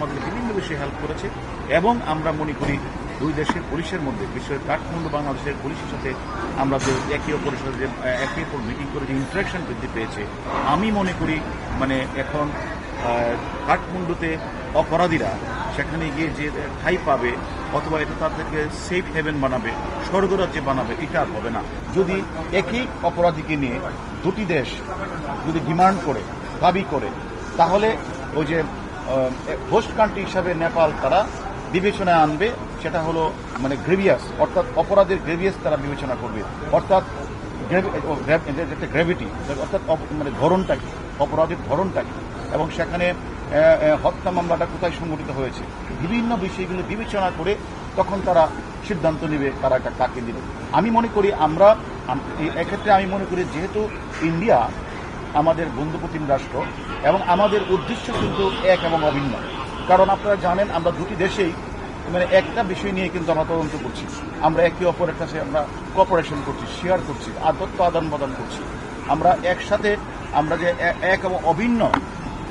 আমাদের বিভিন্ন বিষয়ে হেল্প করেছে এবং আমরা মনে করি দুই দেশের পুলিশের মধ্যে বিশেষ কাঠমান্ডু বাংলাদেশের পুলিশের সাথে আমরা যে একে অপরের সাথে যে একে অপর মিটিং করে যে ইন্টারাকশন বৃদ্ধি পেয়েছে, আমি মনে করি মানে এখন কাঠমান্ডুতে অপরাধীরা সেখানে গিয়ে যে ঠাঁই পাবে অথবা এটা তাদেরকে সেফ হেভেন বানাবে, স্বর্গরাজ্যে বানাবে, এটা আর হবে না। যদি একই অপরাধীকে নিয়ে দুটি দেশ যদি ডিমান্ড করে, দাবি করে, তাহলে ওই যে হোস্ট কান্ট্রি হিসাবে নেপাল তারা বিবেচনায় আনবে, সেটা হলো মানে গ্রেভিয়াস, অর্থাৎ অপরাধের গ্রেভিয়াস তারা বিবেচনা করবে, অর্থাৎ গ্র্যাভিটি, অর্থাৎ মানে ধরনটা কি, অপরাধের ধরনটা কি, এবং সেখানে হত্যা মামলাটা কোথায় সংঘটিত হয়েছে, বিভিন্ন বিষয়গুলো বিবেচনা করে তখন তারা সিদ্ধান্ত নেবে তারা এটা কাকে দেবে। আমি মনে করি আমরা এক্ষেত্রে আমি মনে করি যেহেতু ইন্ডিয়া আমাদের বন্ধুপ্রতিম রাষ্ট্র এবং আমাদের উদ্দেশ্য কিন্তু এক এবং অভিন্ন, কারণ আপনারা জানেন আমরা দুটি দেশেই মানে একটা বিষয় নিয়ে কিন্তু আমরা তদন্ত করছি, আমরা একে অপরের কাছে আমরা কোঅপারেশন করছি, শেয়ার করছি, তথ্য আদান প্রদান করছি, আমরা একসাথে আমরা যে এক এবং অভিন্ন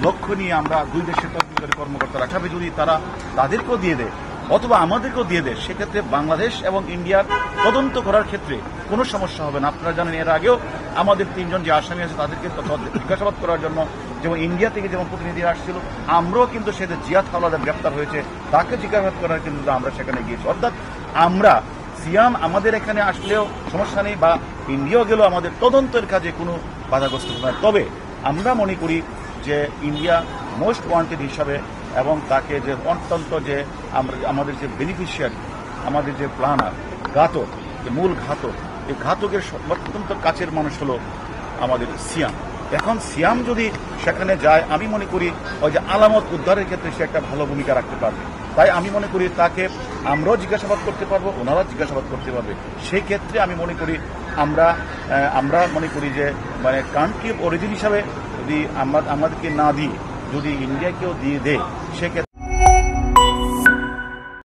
লক্ষ্য নিয়ে আমরা দুই দেশের তদন্তকারী কর্মকর্তারা হিসাবে যদি তারা তাদেরকেও দিয়ে দেয় অথবা আমাদেরকেও দিয়ে দেয়, সেক্ষেত্রে বাংলাদেশ এবং ইন্ডিয়ার তদন্ত করার ক্ষেত্রে কোনো সমস্যা হবে না। আপনারা জানেন এর আগেও আমাদের তিনজন যে আসামি আছে তাদেরকে জিজ্ঞাসাবাদ করার জন্য যেমন ইন্ডিয়া থেকে যেমন প্রতিনিধি আসছিল, আমরাও কিন্তু সেটা জিয়াদ হাওলাদার গ্রেপ্তার হয়েছে, তাকে জিজ্ঞাসাবাদ করার কিন্তু আমরা সেখানে গিয়েছি। অর্থাৎ আমরা সিয়াম আমাদের এখানে আসলেও সমস্যা নেই বা ইন্ডিয়াও গেলেও আমাদের তদন্তের কাজে কোনো বাধাগ্রস্ত হবে না। তবে আমরা মনে করি যে ইন্ডিয়া মোস্ট ওয়ান্টেড হিসাবে এবং তাকে যে অত্যন্ত যে আমাদের যে বেনিফিশিয়ারি, আমাদের যে প্ল্যানার, ঘাতক, যে মূল ঘাতক, এই ঘাতকের অত্যন্ত কাছের মানুষ হলো আমাদের সিয়াম। এখন সিয়াম যদি সেখানে যায়, আমি মনে করি ওই যে আলামত উদ্ধারের ক্ষেত্রে সে একটা ভালো ভূমিকা রাখতে পারবে। তাই আমি মনে করি তাকে আমরাও জিজ্ঞাসাবাদ করতে পারবো, ওনারাও জিজ্ঞাসাবাদ করতে পারবে। সেই ক্ষেত্রে আমি মনে করি আমরা মনে করি যে মানে কান্ট্রি অফ অরিজিন হিসাবে যদি আমাদেরকে না দিয়ে যদি ইন্ডিয়াকেও দিয়ে দেয়, সেক্ষেত্রে